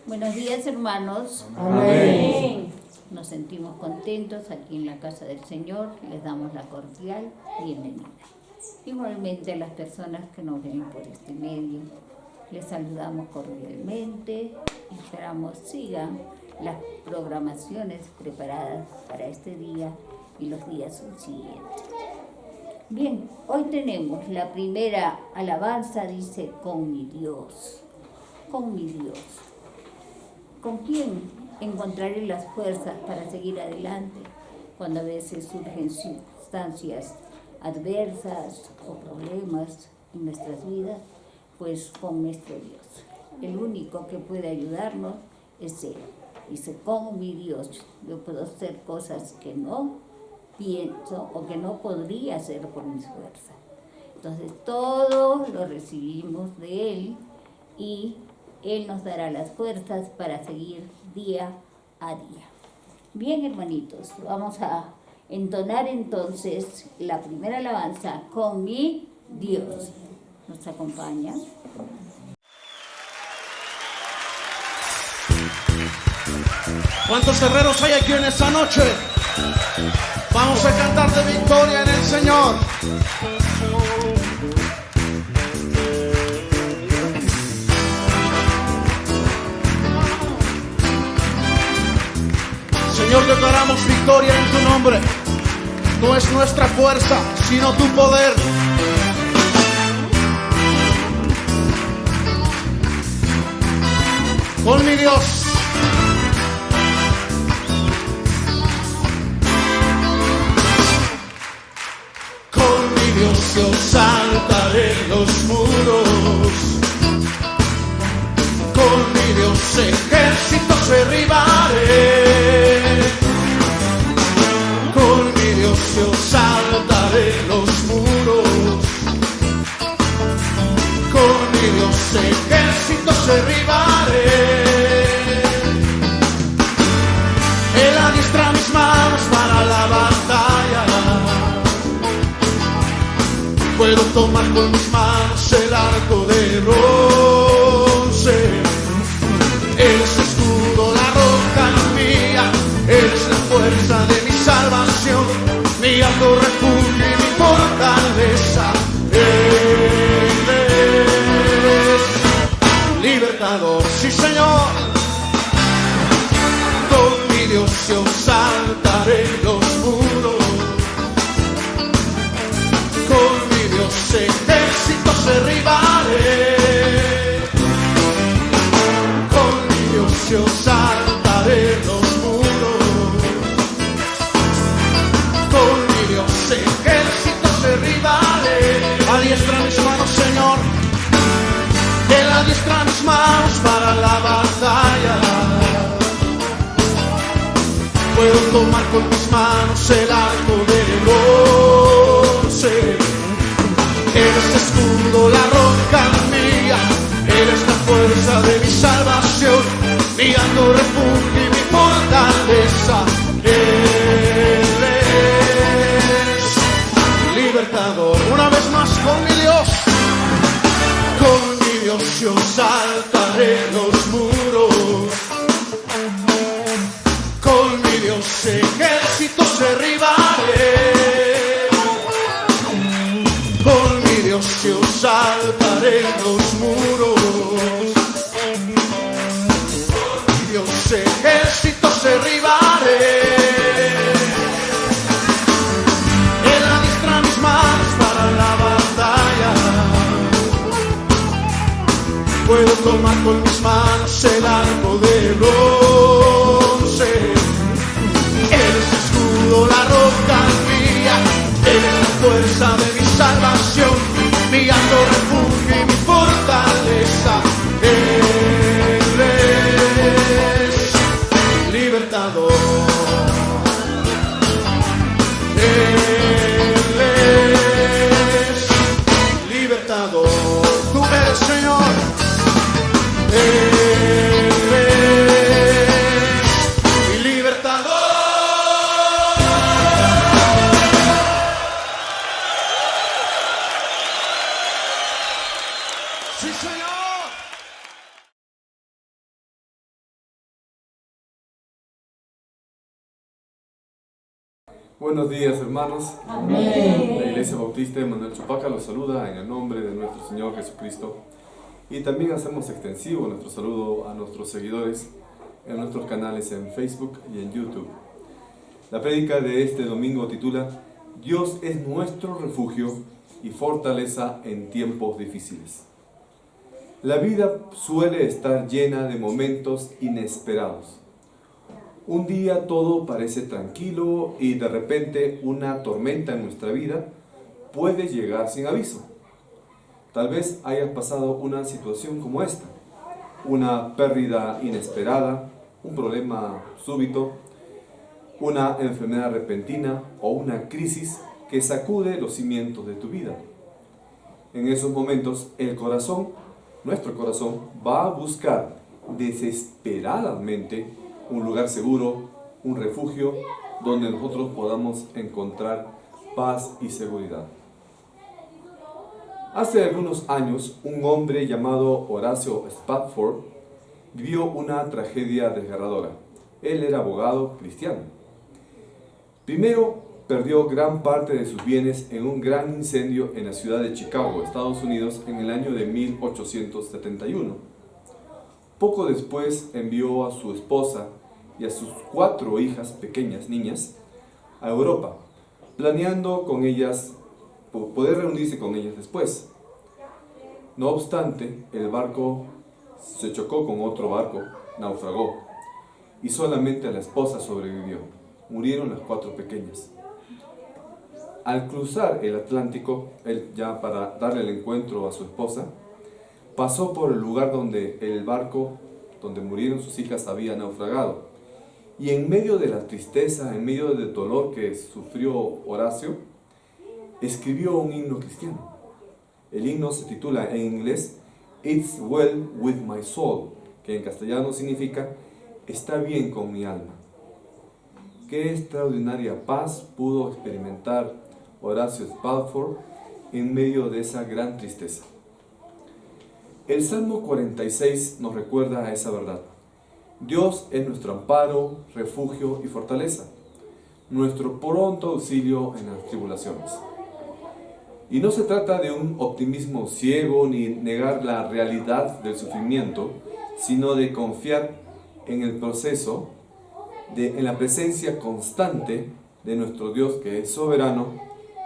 Buenos días, hermanos. Amén. Nos sentimos contentos aquí en la casa del Señor. Les damos la cordial bienvenida. Igualmente a las personas que nos ven por este medio, les saludamos cordialmente y esperamos sigan las programaciones preparadas para este día y los días subsiguientes. Bien, hoy tenemos la primera alabanza, dice, con mi Dios. Con mi Dios. ¿Con quién encontraré las fuerzas para seguir adelante cuando a veces surgen circunstancias adversas o problemas en nuestras vidas? Pues con nuestro Dios. El único que puede ayudarnos es Él. Dice, con mi Dios yo puedo hacer cosas que no pienso o que no podría hacer por mis fuerzas. Entonces todo lo recibimos de Él y Él nos dará las fuerzas para seguir día a día. Bien, hermanitos, vamos a entonar entonces la primera alabanza, con mi Dios. ¿Nos acompaña? ¿Cuántos guerreros hay aquí en esta noche? Vamos a cantar de victoria en el Señor. Señor, declaramos victoria en tu nombre. No es nuestra fuerza, sino tu poder. Con mi Dios. Con mi Dios yo saltaré los muros. Con mi Dios ejércitos derribaré. Con mi Dios yo saltaré los muros. Con mi Dios ejércitos derribaré. Él adiestra mis manos para la batalla. Puedo tomar con mis manos el arco de bronce. Él es escudo, la roca mía. Él es la fuerza de mi salvación, mi alto refugio y mi fortaleza. Él es libertador, sí Señor. Con mi Dios yo saltaré los muros. Con mi Dios ejércitos derribaré. Con mi Dios yo saltaré los muros. Con mi Dios ejércitos derribaré. Adiestra mis manos, Señor. Él adiestra mis manos para la batalla. Puedo tomar con mis manos el arco de bronce. Él es escudo, la roca mía. Él es la fuerza de mi salvación, mi alto refugio y mi fortaleza. Él es libertador. Una vez más, con mi Dios. Con mi Dios yo saltaré los muros. Con mi Dios ejércitos derribaré. Con mi Dios yo saltaré los muros. Con mi Dios ejércitos derribaré. Él adiestra mis manos para la batalla. Puedo tomar con mis manos el arco de bronce. Él es escudo, la roca mía. Él es la fuerza de mi salvación, mi alto refugio y mi fortaleza. Él es libertador. Él es libertador. Tú eres Señor. Él es mi libertador. Buenos días, hermanos. Amén. La Iglesia Bautista de Manuel Chupaca los saluda en el nombre de nuestro Señor Jesucristo. Y también hacemos extensivo nuestro saludo a nuestros seguidores en nuestros canales en Facebook y en YouTube. La prédica de este domingo titula Dios es nuestro refugio y fortaleza en tiempos difíciles. La vida suele estar llena de momentos inesperados. Un día todo parece tranquilo y de repente una tormenta en nuestra vida puede llegar sin aviso. Tal vez hayas pasado una situación como esta, una pérdida inesperada, un problema súbito, una enfermedad repentina o una crisis que sacude los cimientos de tu vida. En esos momentos nuestro corazón va a buscar desesperadamente un lugar seguro, un refugio donde nosotros podamos encontrar paz y seguridad. Hace algunos años, un hombre llamado Horacio Spafford vivió una tragedia desgarradora. Él era abogado cristiano. Primero, perdió gran parte de sus bienes en un gran incendio en la ciudad de Chicago, Estados Unidos, en el año de 1871. Poco después envió a su esposa y a sus 4 hijas pequeñas, niñas, a Europa, planeando con ellas poder reunirse con ellas después. No obstante, el barco se chocó con otro barco, naufragó, y solamente la esposa sobrevivió. Murieron las 4 pequeñas. Al cruzar el Atlántico, él ya para darle el encuentro a su esposa, pasó por el lugar donde el barco, donde murieron sus hijas, había naufragado. Y en medio de la tristeza, en medio del dolor que sufrió Horacio, escribió un himno cristiano. El himno se titula en inglés It's Well With My Soul, que en castellano significa Está bien con mi alma. Qué extraordinaria paz pudo experimentar Horacio Spafford en medio de esa gran tristeza. El Salmo 46 nos recuerda a esa verdad. Dios es nuestro amparo, refugio y fortaleza, nuestro pronto auxilio en las tribulaciones. Y no se trata de un optimismo ciego ni negar la realidad del sufrimiento, sino de confiar en el proceso, en la presencia constante de nuestro Dios que es soberano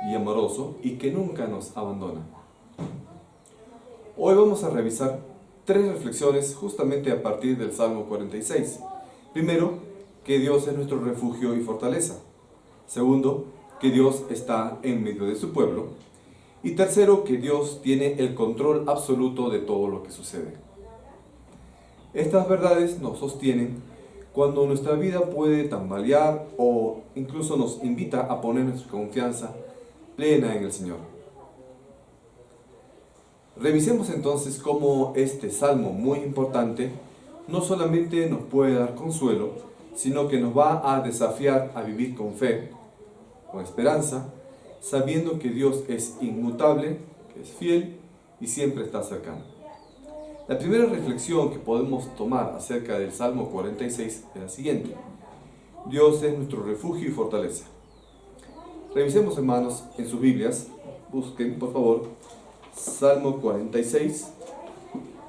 y amoroso y que nunca nos abandona. Hoy vamos a revisar 3 reflexiones justamente a partir del Salmo 46. Primero, que Dios es nuestro refugio y fortaleza. Segundo, que Dios está en medio de su pueblo. Y tercero, que Dios tiene el control absoluto de todo lo que sucede. Estas verdades nos sostienen cuando nuestra vida puede tambalear o incluso nos invita a poner nuestra confianza plena en el Señor. Revisemos entonces cómo este salmo muy importante no solamente nos puede dar consuelo, sino que nos va a desafiar a vivir con fe, con esperanza, sabiendo que Dios es inmutable, que es fiel y siempre está cercano. La primera reflexión que podemos tomar acerca del Salmo 46 es la siguiente. Dios es nuestro refugio y fortaleza. Revisemos, hermanos, en sus Biblias, busquen por favor Salmo 46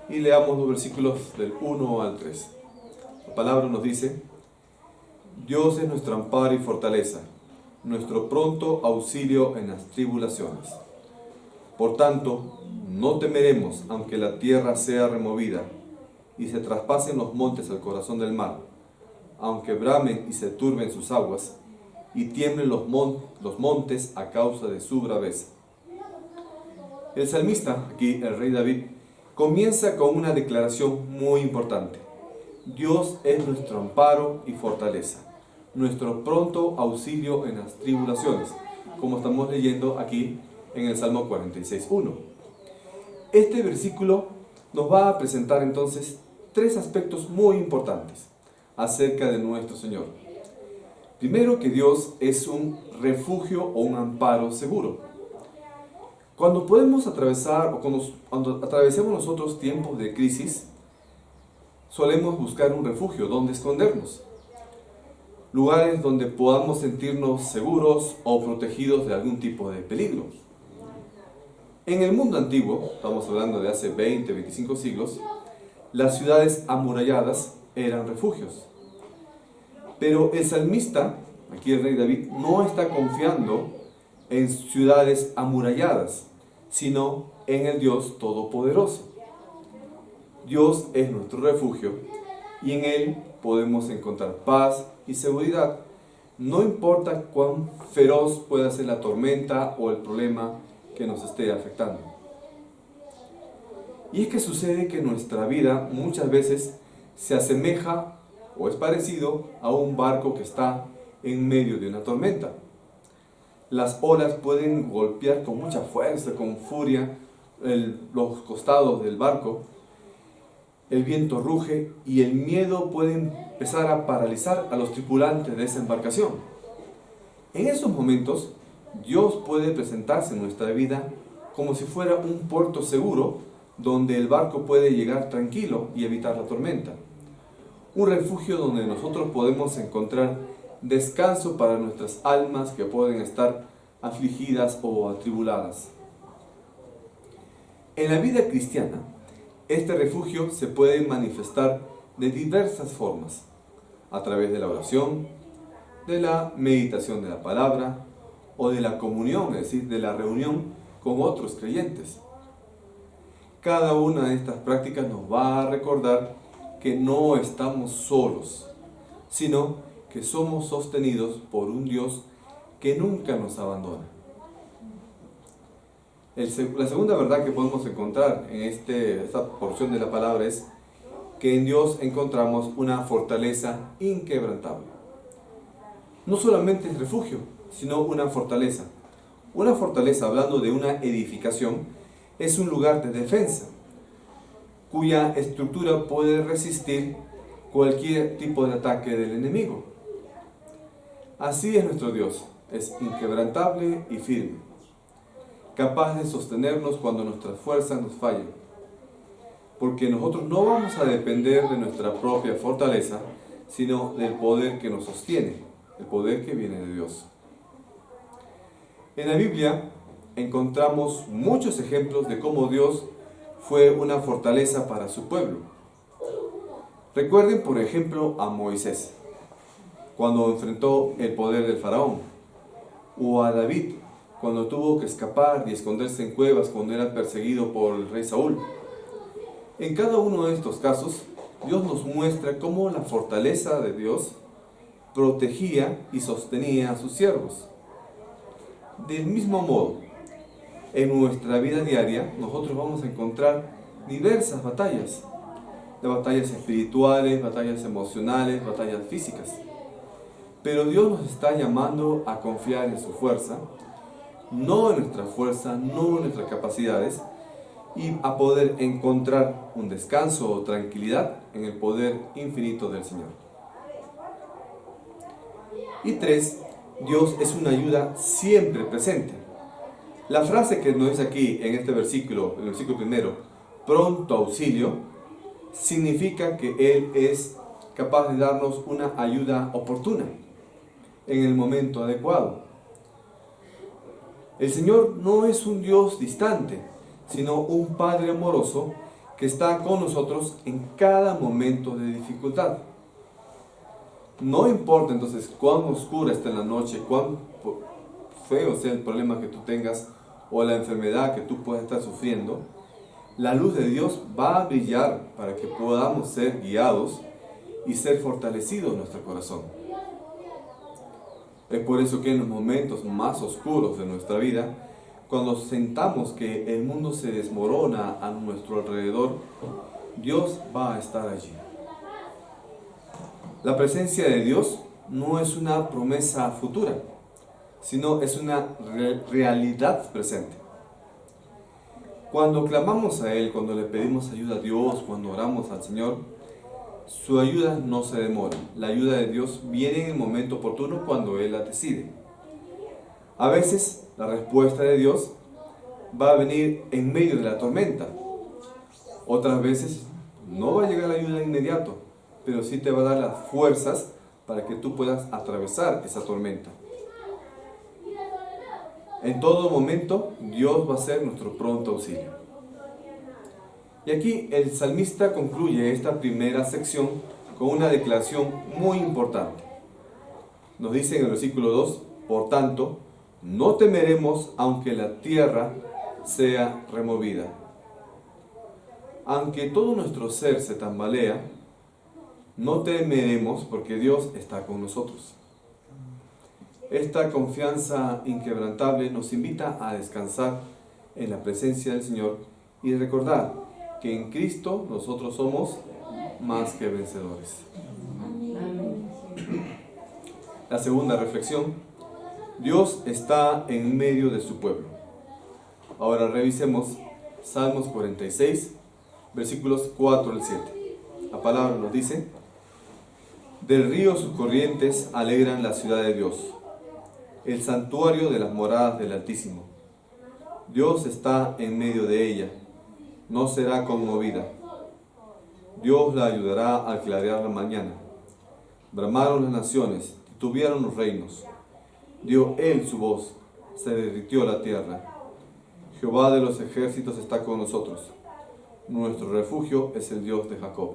y leamos los versículos del 1 al 3. La palabra nos dice: Dios es nuestro amparo y fortaleza, nuestro pronto auxilio en las tribulaciones. Por tanto, no temeremos aunque la tierra sea removida y se traspasen los montes al corazón del mar, aunque bramen y se turben sus aguas y tiemblen los montes a causa de su braveza. El salmista, aquí el rey David, comienza con una declaración muy importante. Dios es nuestro amparo y fortaleza, nuestro pronto auxilio en las tribulaciones, como estamos leyendo aquí en el Salmo 46:1. Este versículo nos va a presentar entonces 3 aspectos muy importantes acerca de nuestro Señor. Primero, que Dios es un refugio o un amparo seguro. Cuando podemos atravesar o cuando atravesemos nosotros tiempos de crisis, solemos buscar un refugio donde escondernos. lugares donde podamos sentirnos seguros o protegidos de algún tipo de peligro. En el mundo antiguo, estamos hablando de hace 20, 25 siglos, las ciudades amuralladas eran refugios. Pero el salmista, aquí el rey David, no está confiando en ciudades amuralladas, sino en el Dios Todopoderoso. Dios es nuestro refugio y en Él podemos encontrar paz y seguridad, no importa cuán feroz pueda ser la tormenta o el problema que nos esté afectando. Y es que sucede que nuestra vida muchas veces se asemeja o es parecido a un barco que está en medio de una tormenta. Las olas pueden golpear con mucha fuerza, con furia, los costados del barco. El viento ruge y el miedo puede empezar a paralizar a los tripulantes de esa embarcación. En esos momentos, Dios puede presentarse en nuestra vida como si fuera un puerto seguro donde el barco puede llegar tranquilo y evitar la tormenta. Un refugio donde nosotros podemos encontrar descanso para nuestras almas que pueden estar afligidas o atribuladas. En la vida cristiana, este refugio se puede manifestar de diversas formas, a través de la oración, de la meditación de la palabra o de la comunión, es decir, de la reunión con otros creyentes. Cada una de estas prácticas nos va a recordar que no estamos solos, sino que somos sostenidos por un Dios que nunca nos abandona. La segunda verdad que podemos encontrar en esta porción de la palabra es que en Dios encontramos una fortaleza inquebrantable. No solamente es refugio, sino una fortaleza. Una fortaleza, hablando de una edificación, es un lugar de defensa, cuya estructura puede resistir cualquier tipo de ataque del enemigo. Así es nuestro Dios, es inquebrantable y firme, capaz de sostenernos cuando nuestras fuerzas nos fallen, porque nosotros no vamos a depender de nuestra propia fortaleza, sino del poder que nos sostiene, el poder que viene de Dios. En la Biblia encontramos muchos ejemplos de cómo Dios fue una fortaleza para su pueblo. Recuerden, por ejemplo, a Moisés, cuando enfrentó el poder del faraón, o a David, cuando tuvo que escapar y esconderse en cuevas cuando era perseguido por el rey Saúl. En cada uno de estos casos, Dios nos muestra cómo la fortaleza de Dios protegía y sostenía a sus siervos. Del mismo modo, en nuestra vida diaria, nosotros vamos a encontrar diversas batallas, de batallas espirituales, batallas emocionales, batallas físicas. Pero Dios nos está llamando a confiar en su fuerza, no en nuestra fuerza, no en nuestras capacidades, y a poder encontrar un descanso o tranquilidad en el poder infinito del Señor. Y 3, Dios es una ayuda siempre presente. La frase que nos dice aquí en este versículo, en el versículo primero, pronto auxilio, significa que Él es capaz de darnos una ayuda oportuna, en el momento adecuado. El Señor no es un Dios distante, sino un Padre amoroso que está con nosotros en cada momento de dificultad. No importa entonces cuán oscura esté la noche, cuán feo sea el problema que tú tengas o la enfermedad que tú puedas estar sufriendo, la luz de Dios va a brillar para que podamos ser guiados y ser fortalecidos en nuestro corazón. Es por eso que en los momentos más oscuros de nuestra vida, cuando sentamos que el mundo se desmorona a nuestro alrededor, Dios va a estar allí. La presencia de Dios no es una promesa futura, sino es una realidad presente. Cuando clamamos a Él, cuando le pedimos ayuda a Dios, cuando oramos al Señor, su ayuda no se demora. La ayuda de Dios viene en el momento oportuno cuando Él la decide. A veces la respuesta de Dios va a venir en medio de la tormenta. Otras veces no va a llegar la ayuda de inmediato, pero sí te va a dar las fuerzas para que tú puedas atravesar esa tormenta. En todo momento, Dios va a ser nuestro pronto auxilio. Y aquí el salmista concluye esta primera sección con una declaración muy importante. Nos dice en el versículo 2, por tanto, no temeremos aunque la tierra sea removida. Aunque todo nuestro ser se tambalea, no temeremos porque Dios está con nosotros. Esta confianza inquebrantable nos invita a descansar en la presencia del Señor y recordar que en Cristo nosotros somos más que vencedores. La segunda reflexión: Dios está en medio de su pueblo. Ahora revisemos Salmos 46, versículos 4 al 7. La palabra nos dice: del río sus corrientes alegran la ciudad de Dios, el santuario de las moradas del Altísimo. Dios está en medio de ella, no será conmovida. Dios la ayudará al clarear la mañana. Bramaron las naciones, titubearon los reinos. Dio Él su voz, se derritió la tierra. Jehová de los ejércitos está con nosotros. Nuestro refugio es el Dios de Jacob.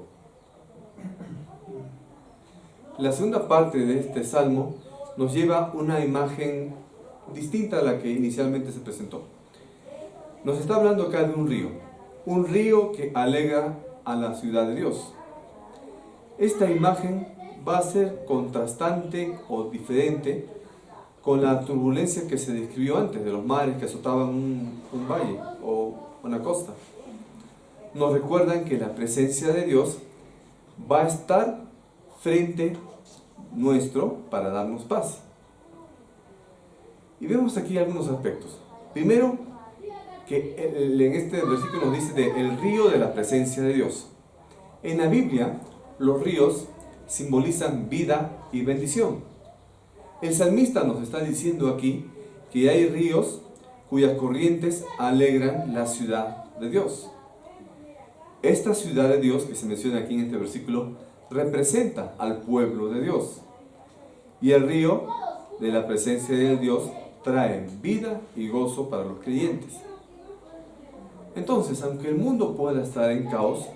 La segunda parte de este salmo nos lleva una imagen distinta a la que inicialmente se presentó. Nos está hablando acá de un río que alegra a la ciudad de Dios. Esta imagen va a ser contrastante o diferente con la turbulencia que se describió antes de los mares que azotaban un valle o una costa. Nos recuerdan que la presencia de Dios va a estar frente nuestro para darnos paz. Y vemos aquí algunos aspectos. Primero, que en este versículo nos dice el río de la presencia de Dios. En la Biblia, los ríos simbolizan vida y bendición. El salmista nos está diciendo aquí que hay ríos cuyas corrientes alegran la ciudad de Dios. Esta ciudad de Dios que se menciona aquí en este versículo representa al pueblo de Dios. Y el río de la presencia de Dios trae vida y gozo para los creyentes. Entonces, aunque el mundo pueda estar en caos,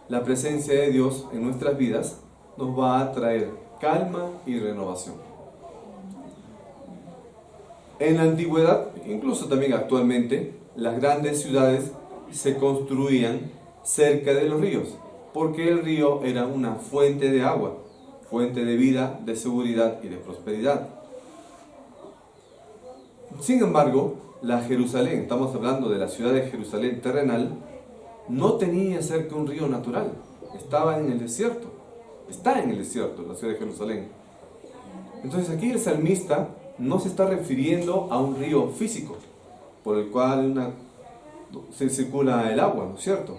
la presencia de Dios en nuestras vidas nos va a traer calma y renovación. En la antigüedad, incluso también actualmente, las grandes ciudades se construían cerca de los ríos, porque el río era una fuente de agua, fuente de vida, de seguridad y de prosperidad. Sin embargo, la Jerusalén, estamos hablando de la ciudad de Jerusalén terrenal, no tenía cerca un río natural, estaba en el desierto, está en el desierto la ciudad de Jerusalén. Entonces aquí el salmista no se está refiriendo a un río físico, por el cual se circula el agua, ¿no es cierto?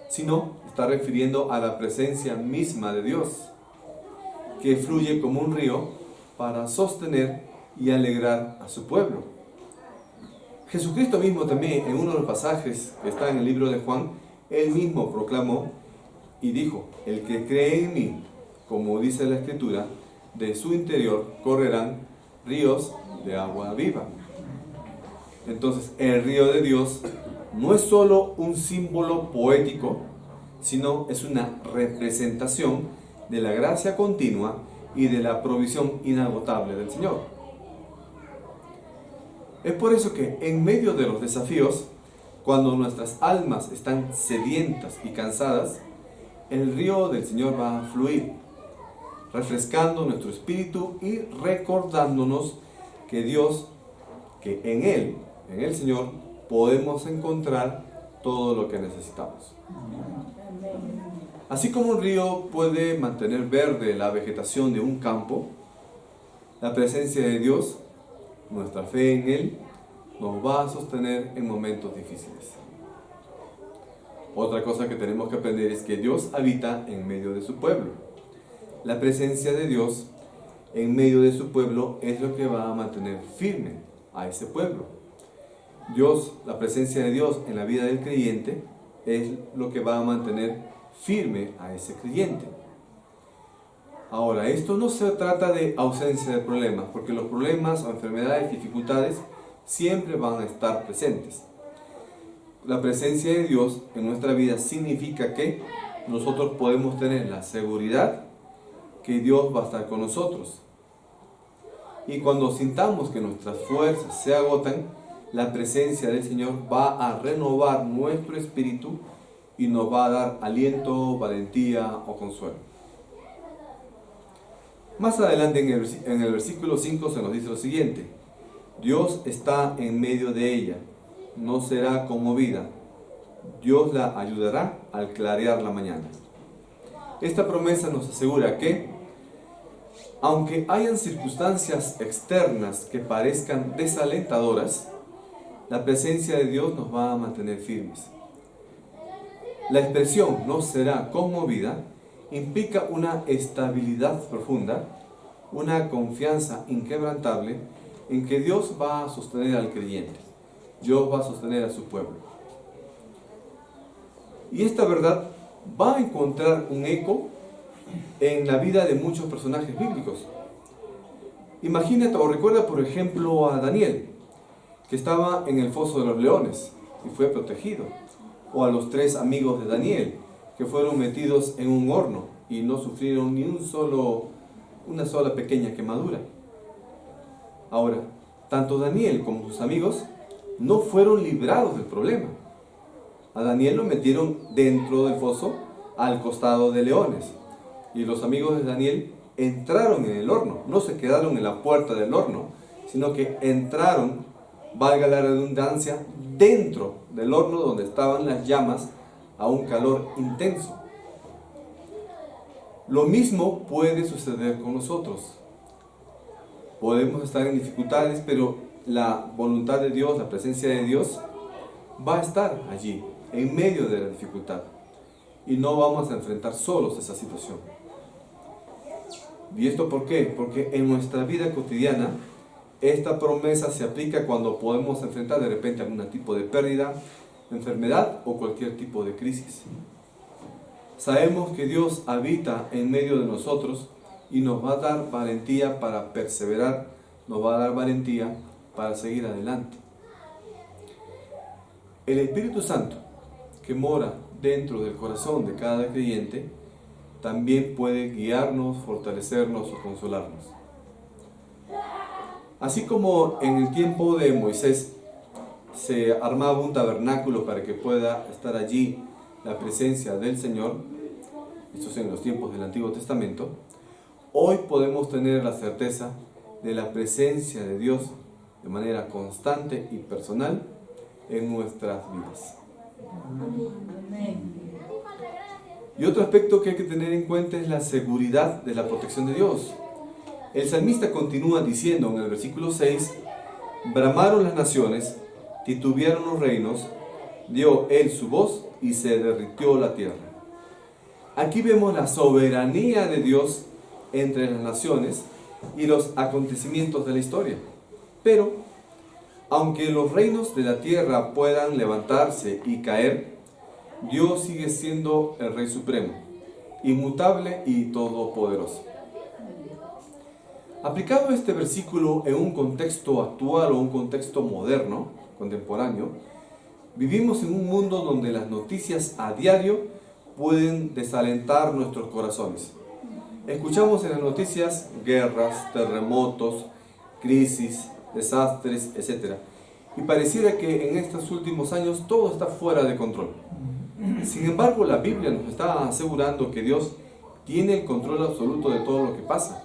Sino está refiriendo a la presencia misma de Dios, que fluye como un río para sostener y alegrar a su pueblo. Jesucristo mismo también, en uno de los pasajes que está en el libro de Juan, Él mismo proclamó y dijo: el que cree en mí, como dice la Escritura, de su interior correrán ríos de agua viva. Entonces, el río de Dios no es solo un símbolo poético, sino es una representación de la gracia continua y de la provisión inagotable del Señor. Es por eso que en medio de los desafíos, cuando nuestras almas están sedientas y cansadas, el río del Señor va a fluir, refrescando nuestro espíritu y recordándonos que Dios, que en Él, en el Señor, podemos encontrar todo lo que necesitamos. Así como un río puede mantener verde la vegetación de un campo, la presencia de Dios, nuestra fe en Él, nos va a sostener en momentos difíciles. Otra cosa que tenemos que aprender es que Dios habita en medio de su pueblo. La presencia de Dios en medio de su pueblo es lo que va a mantener firme a ese pueblo. Dios, la presencia de Dios en la vida del creyente es lo que va a mantener firme a ese creyente. Ahora, esto no se trata de ausencia de problemas, porque los problemas o enfermedades, dificultades, siempre van a estar presentes. La presencia de Dios en nuestra vida significa que nosotros podemos tener la seguridad que Dios va a estar con nosotros. Y cuando sintamos que nuestras fuerzas se agotan, la presencia del Señor va a renovar nuestro espíritu y nos va a dar aliento, valentía o consuelo. Más adelante en el versículo 5 se nos dice lo siguiente: Dios está en medio de ella, no será conmovida, Dios la ayudará al clarear la mañana. Esta promesa nos asegura que, aunque hayan circunstancias externas que parezcan desalentadoras, la presencia de Dios nos va a mantener firmes. La expresión no será conmovida implica una estabilidad profunda, una confianza inquebrantable en que Dios va a sostener al creyente, Dios va a sostener a su pueblo. Y esta verdad va a encontrar un eco en la vida de muchos personajes bíblicos. Imagínate o recuerda, por ejemplo, a Daniel, que estaba en el foso de los leones y fue protegido. O a los 3 amigos de Daniel, que fueron metidos en un horno y no sufrieron ni una sola pequeña quemadura. Ahora, tanto Daniel como sus amigos no fueron librados del problema. A Daniel lo metieron dentro del foso, al costado de leones. Y los amigos de Daniel entraron en el horno, no se quedaron en la puerta del horno, sino que entraron, valga la redundancia, dentro del horno donde estaban las llamas a un calor intenso. Lo mismo puede suceder con nosotros. Podemos estar en dificultades, pero la voluntad de Dios, la presencia de Dios, va a estar allí, en medio de la dificultad. Y no vamos a enfrentar solos esa situación. ¿Y esto por qué? Porque en nuestra vida cotidiana, esta promesa se aplica cuando podemos enfrentar de repente algún tipo de pérdida, enfermedad o cualquier tipo de crisis. Sabemos que Dios habita en medio de nosotros y nos va a dar valentía para perseverar, nos va a dar valentía para seguir adelante. El Espíritu Santo, que mora dentro del corazón de cada creyente, también puede guiarnos, fortalecernos o consolarnos. Así como en el tiempo de Moisés se armaba un tabernáculo para que pueda estar allí la presencia del Señor, esto es en los tiempos del Antiguo Testamento, hoy podemos tener la certeza de la presencia de Dios de manera constante y personal en nuestras vidas. Y otro aspecto que hay que tener en cuenta es la seguridad de la protección de Dios. El salmista continúa diciendo en el versículo 6: bramaron las naciones, titubearon los reinos, dio él su voz y se derritió la tierra. Aquí vemos la soberanía de Dios entre las naciones y los acontecimientos de la historia. Pero, aunque los reinos de la tierra puedan levantarse y caer, Dios sigue siendo el Rey Supremo, inmutable y todopoderoso. Aplicado este versículo en un contexto actual o un contexto moderno, contemporáneo, vivimos en un mundo donde las noticias a diario pueden desalentar nuestros corazones. Escuchamos en las noticias guerras, terremotos, crisis, desastres, etc. Y pareciera que en estos últimos años todo está fuera de control. Sin embargo, la Biblia nos está asegurando que Dios tiene el control absoluto de todo lo que pasa.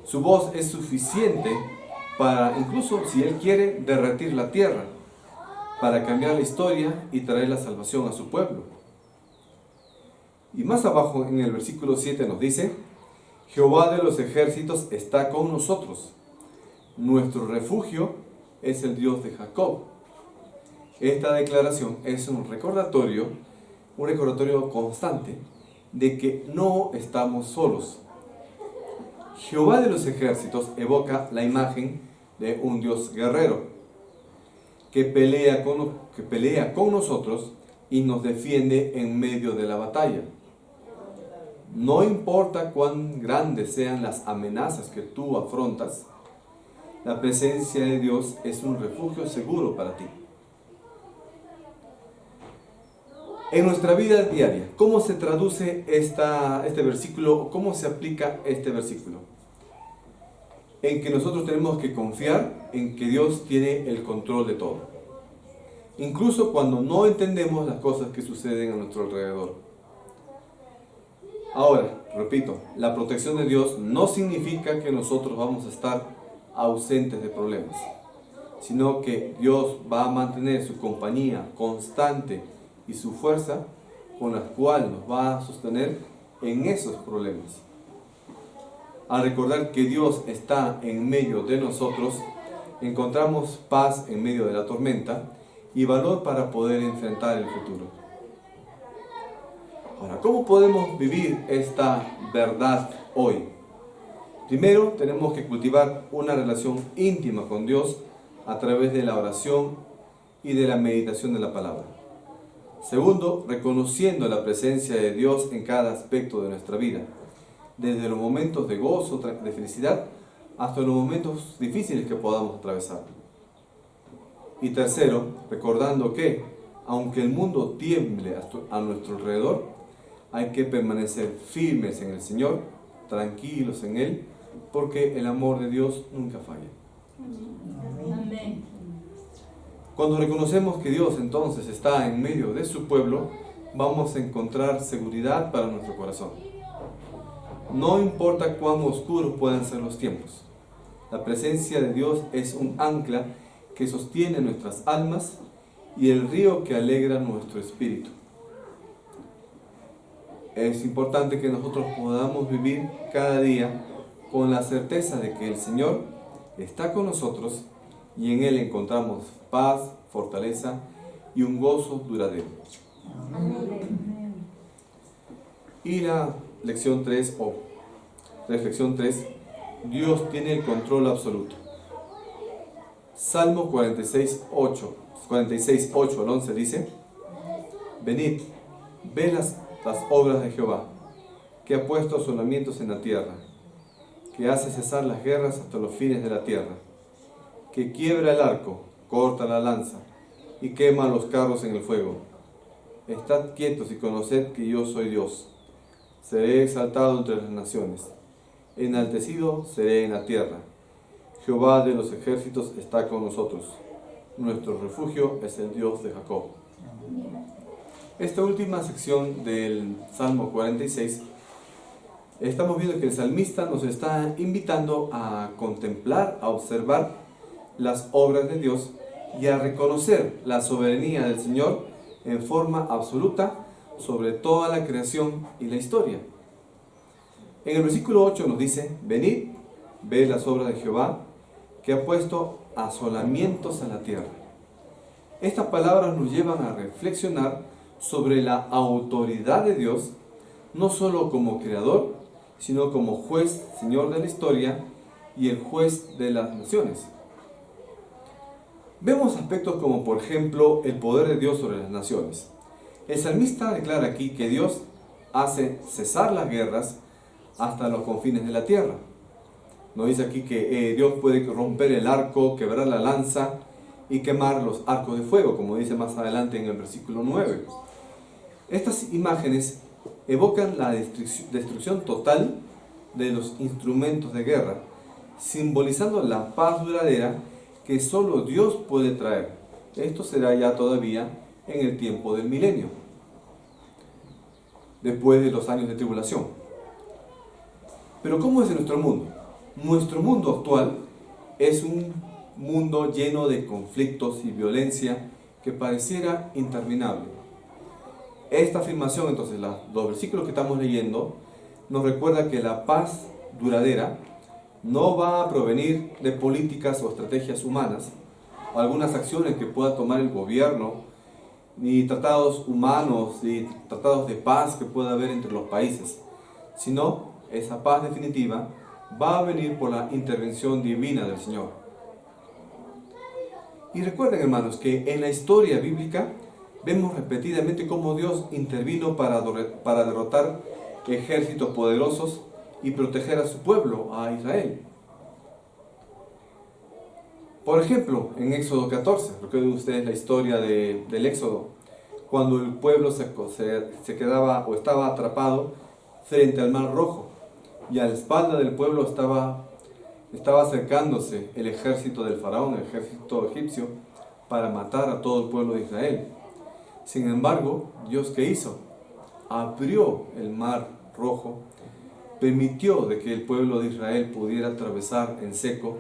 Su voz es suficiente para, incluso si Él quiere, derretir la tierra, para cambiar la historia y traer la salvación a su pueblo. Y más abajo en el versículo 7 nos dice: Jehová de los ejércitos está con nosotros, nuestro refugio es el Dios de Jacob. Esta declaración es un recordatorio constante de que no estamos solos. Jehová de los ejércitos evoca la imagen de un Dios guerrero que pelea con nosotros y nos defiende en medio de la batalla. No importa cuán grandes sean las amenazas que tú afrontas, la presencia de Dios es un refugio seguro para ti. En nuestra vida diaria, ¿cómo se traduce este versículo? ¿Cómo se aplica este versículo? En que nosotros tenemos que confiar en que Dios tiene el control de todo. Incluso cuando no entendemos las cosas que suceden a nuestro alrededor. Ahora, repito, la protección de Dios no significa que nosotros vamos a estar ausentes de problemas, sino que Dios va a mantener su compañía constante y su fuerza con la cual nos va a sostener en esos problemas. Al recordar que Dios está en medio de nosotros, encontramos paz en medio de la tormenta y valor para poder enfrentar el futuro. Ahora, ¿cómo podemos vivir esta verdad hoy? Primero, tenemos que cultivar una relación íntima con Dios a través de la oración y de la meditación de la palabra. Segundo, reconociendo la presencia de Dios en cada aspecto de nuestra vida, desde los momentos de gozo, de felicidad, hasta los momentos difíciles que podamos atravesar. Y tercero, recordando que, aunque el mundo tiemble a nuestro alrededor, hay que permanecer firmes en el Señor, tranquilos en Él, porque el amor de Dios nunca falla. Amén. Cuando reconocemos que Dios entonces está en medio de su pueblo, vamos a encontrar seguridad para nuestro corazón. No importa cuán oscuros puedan ser los tiempos, la presencia de Dios es un ancla que sostiene nuestras almas y el río que alegra nuestro espíritu. Es importante que nosotros podamos vivir cada día con la certeza de que el Señor está con nosotros y en Él encontramos paz, fortaleza y un gozo duradero. Y la lección 3 o reflexión 3, Dios tiene el control absoluto. Salmo 46, 8 al 11 dice: Venid, ve las obras de Jehová, que ha puesto asolamientos en la tierra, que hace cesar las guerras hasta los fines de la tierra, que quiebra el arco, corta la lanza y quema los carros en el fuego. Estad quietos y conoced que yo soy Dios. Seré exaltado entre las naciones, enaltecido seré en la tierra. Jehová de los ejércitos está con nosotros. Nuestro refugio es el Dios de Jacob. Esta última sección del Salmo 46, estamos viendo que el salmista nos está invitando a contemplar, a observar las obras de Dios y a reconocer la soberanía del Señor en forma absoluta sobre toda la creación y la historia. En el versículo 8 nos dice: Venid, ve las obras de Jehová, que ha puesto asolamientos en la tierra. Estas palabras nos llevan a reflexionar sobre la autoridad de Dios, no solo como creador, sino como juez, Señor de la historia y el juez de las naciones. Vemos aspectos como, por ejemplo, el poder de Dios sobre las naciones. El salmista declara aquí que Dios hace cesar las guerras hasta los confines de la tierra. Nos dice aquí que Dios puede romper el arco, quebrar la lanza y quemar los arcos de fuego, como dice más adelante en el versículo 9. Estas imágenes evocan la destrucción total de los instrumentos de guerra, simbolizando la paz duradera que solo Dios puede traer. Esto será ya todavía en el tiempo del milenio, después de los años de tribulación. Pero ¿cómo es nuestro mundo? Nuestro mundo actual es un mundo lleno de conflictos y violencia que pareciera interminable. Esta afirmación, entonces, los versículos que estamos leyendo, nos recuerda que la paz duradera no va a provenir de políticas o estrategias humanas, o algunas acciones que pueda tomar el gobierno, ni tratados humanos, ni tratados de paz que pueda haber entre los países, sino esa paz definitiva va a venir por la intervención divina del Señor. Y recuerden, hermanos, que en la historia bíblica vemos repetidamente cómo Dios intervino para derrotar ejércitos poderosos y proteger a su pueblo, a Israel. Por ejemplo, en Éxodo 14, recuerden ustedes la historia del Éxodo, cuando el pueblo se quedaba o estaba atrapado frente al Mar Rojo, y a la espalda del pueblo estaba acercándose el ejército del faraón, el ejército egipcio, para matar a todo el pueblo de Israel. Sin embargo, ¿Dios qué hizo? Abrió el Mar Rojo, permitió de que el pueblo de Israel pudiera atravesar en seco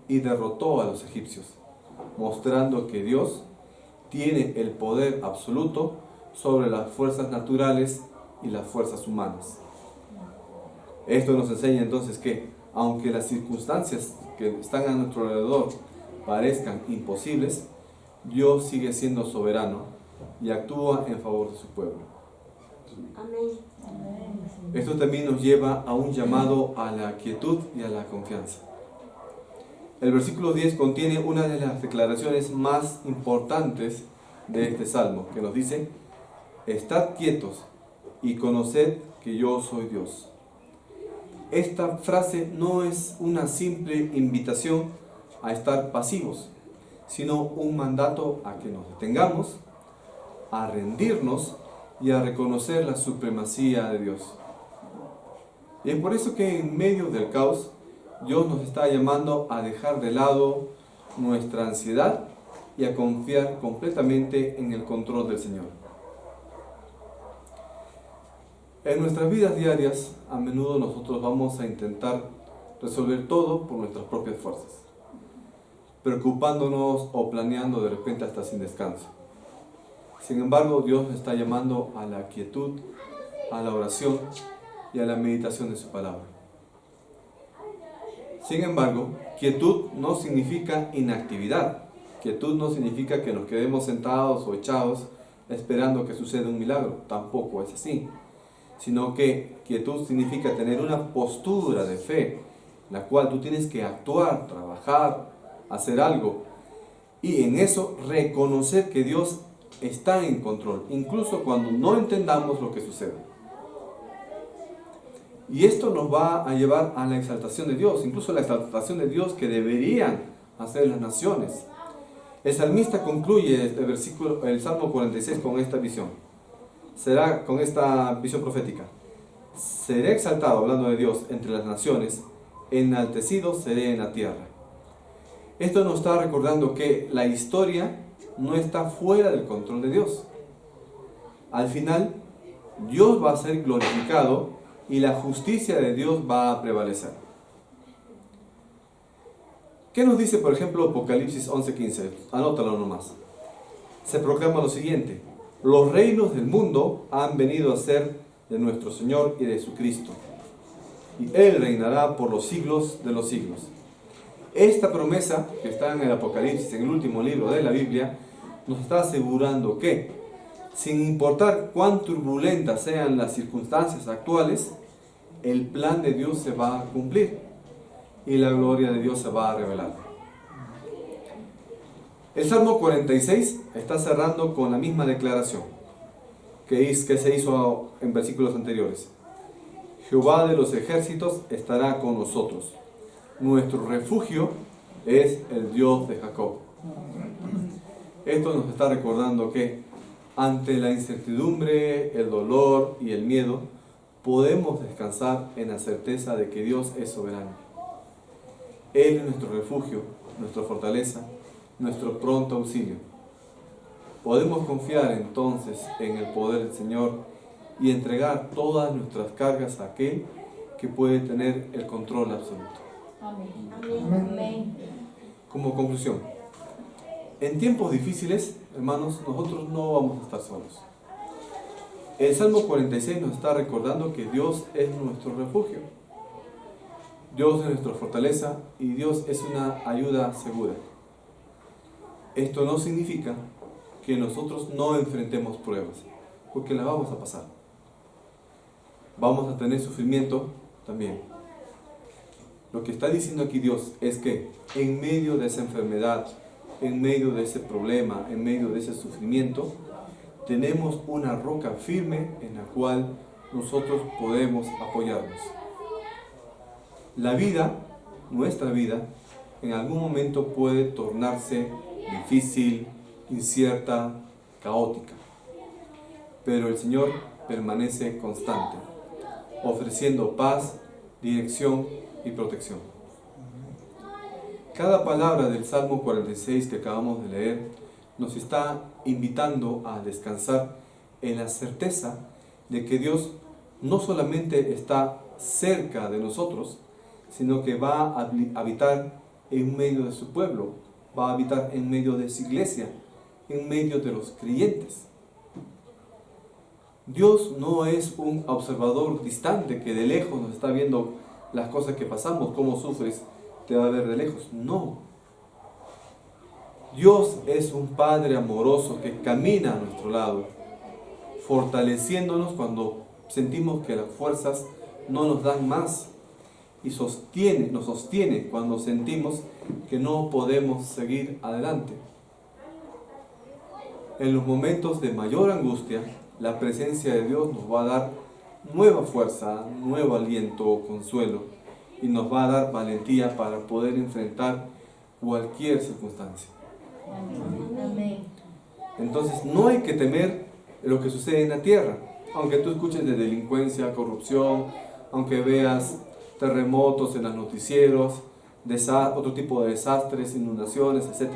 y derrotó a los egipcios, mostrando que Dios tiene el poder absoluto sobre las fuerzas naturales y las fuerzas humanas. Esto nos enseña entonces que, aunque las circunstancias que están a nuestro alrededor parezcan imposibles, Dios sigue siendo soberano y actúa en favor de su pueblo. Amén. Esto también nos lleva a un llamado a la quietud y a la confianza. El versículo 10 contiene una de las declaraciones más importantes de este salmo, que nos dice: estad quietos y conoced que yo soy Dios. Esta frase no es una simple invitación a estar pasivos, sino un mandato a que nos detengamos, a rendirnos y a reconocer la supremacía de Dios. Y es por eso que en medio del caos, Dios nos está llamando a dejar de lado nuestra ansiedad y a confiar completamente en el control del Señor. En nuestras vidas diarias, a menudo nosotros vamos a intentar resolver todo por nuestras propias fuerzas, preocupándonos o planeando de repente hasta sin descanso. Sin embargo, Dios nos está llamando a la quietud, a la oración y a la meditación de su palabra. Sin embargo, quietud no significa inactividad. Quietud no significa que nos quedemos sentados o echados esperando que suceda un milagro. Tampoco es así. Sino que quietud significa tener una postura de fe, la cual tú tienes que actuar, trabajar, hacer algo. Y en eso reconocer que Dios está en control, incluso cuando no entendamos lo que sucede. Y esto nos va a llevar a la exaltación de Dios, incluso la exaltación de Dios que deberían hacer las naciones. El salmista concluye el Salmo 46 con esta visión. Con esta visión profética. Seré exaltado, hablando de Dios, entre las naciones, enaltecido seré en la tierra. Esto nos está recordando que la historia no está fuera del control de Dios. Al final, Dios va a ser glorificado y la justicia de Dios va a prevalecer. ¿Qué nos dice, por ejemplo, Apocalipsis 11:15? Anótalo nomás. Se proclama lo siguiente: los reinos del mundo han venido a ser de nuestro Señor y de su Cristo, y Él reinará por los siglos de los siglos. Esta promesa que está en el Apocalipsis, en el último libro de la Biblia, nos está asegurando que, sin importar cuán turbulentas sean las circunstancias actuales, el plan de Dios se va a cumplir y la gloria de Dios se va a revelar. El Salmo 46 está cerrando con la misma declaración que se hizo en versículos anteriores. Jehová de los ejércitos estará con nosotros. Nuestro refugio es el Dios de Jacob. Esto nos está recordando que ante la incertidumbre, el dolor y el miedo, podemos descansar en la certeza de que Dios es soberano. Él es nuestro refugio, nuestra fortaleza, nuestro pronto auxilio. Podemos confiar entonces en el poder del Señor y entregar todas nuestras cargas a aquel que puede tener el control absoluto. Amén. Como conclusión, en tiempos difíciles, hermanos, nosotros no vamos a estar solos. El Salmo 46 nos está recordando que Dios es nuestro refugio. Dios es nuestra fortaleza y Dios es una ayuda segura. Esto no significa que nosotros no enfrentemos pruebas, porque las vamos a pasar. Vamos a tener sufrimiento también. Lo que está diciendo aquí Dios es que en medio de esa enfermedad, en medio de ese problema, en medio de ese sufrimiento, tenemos una roca firme en la cual nosotros podemos apoyarnos. La vida, nuestra vida, en algún momento puede tornarse difícil, incierta, caótica. Pero el Señor permanece constante, ofreciendo paz, dirección y protección. Cada palabra del Salmo 46 que acabamos de leer nos está invitando a descansar en la certeza de que Dios no solamente está cerca de nosotros, sino que va a habitar en medio de su pueblo, va a habitar en medio de su iglesia, en medio de los creyentes. Dios no es un observador distante que de lejos nos está viendo las cosas que pasamos, cómo sufres, te va a ver de lejos. No. Dios es un Padre amoroso que camina a nuestro lado, fortaleciéndonos cuando sentimos que las fuerzas no nos dan más, y nos sostiene cuando sentimos que no podemos seguir adelante. En los momentos de mayor angustia, la presencia de Dios nos va a dar nueva fuerza, nuevo aliento, consuelo, y nos va a dar valentía para poder enfrentar cualquier circunstancia. Amén. Entonces no hay que temer lo que sucede en la tierra, aunque tú escuches de delincuencia, corrupción, aunque veas terremotos en los noticieros, otro tipo de desastres, inundaciones, etc.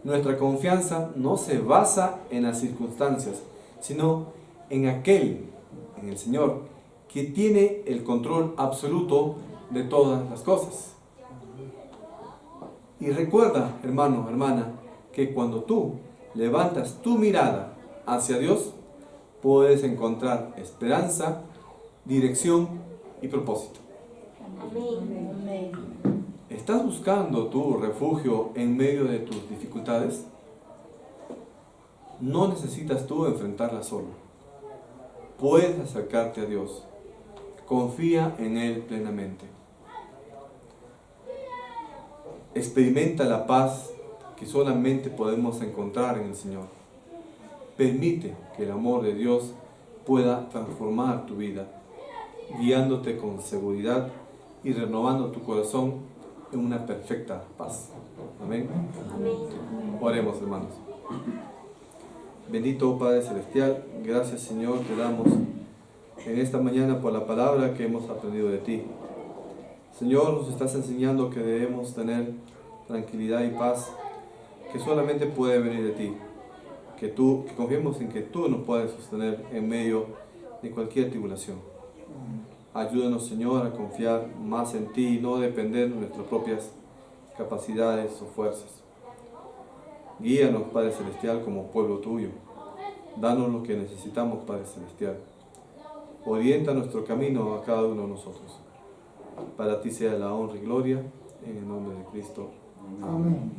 Nuestra confianza no se basa en las circunstancias, sino en el Señor, que tiene el control absoluto de todas las cosas. Y recuerda, hermano, hermana, que cuando tú levantas tu mirada hacia Dios, puedes encontrar esperanza, dirección y propósito. Amén. ¿Estás buscando tu refugio en medio de tus dificultades? No necesitas tú enfrentarlas solo. Puedes acercarte a Dios. Confía en Él plenamente. Experimenta la paz que solamente podemos encontrar en el Señor. Permite que el amor de Dios pueda transformar tu vida, guiándote con seguridad y renovando tu corazón en una perfecta paz. Amén. Oremos, hermanos. Bendito Padre Celestial, gracias Señor te damos en esta mañana por la palabra que hemos aprendido de ti. Señor, nos estás enseñando que debemos tener tranquilidad y paz que solamente puede venir de ti. Que confiemos en que tú nos puedes sostener en medio de cualquier tribulación. Ayúdanos, Señor, a confiar más en ti y no depender de nuestras propias capacidades o fuerzas. Guíanos, Padre Celestial, como pueblo tuyo. Danos lo que necesitamos, Padre Celestial. Orienta nuestro camino a cada uno de nosotros. Para ti sea la honra y gloria, en el nombre de Cristo. Amén.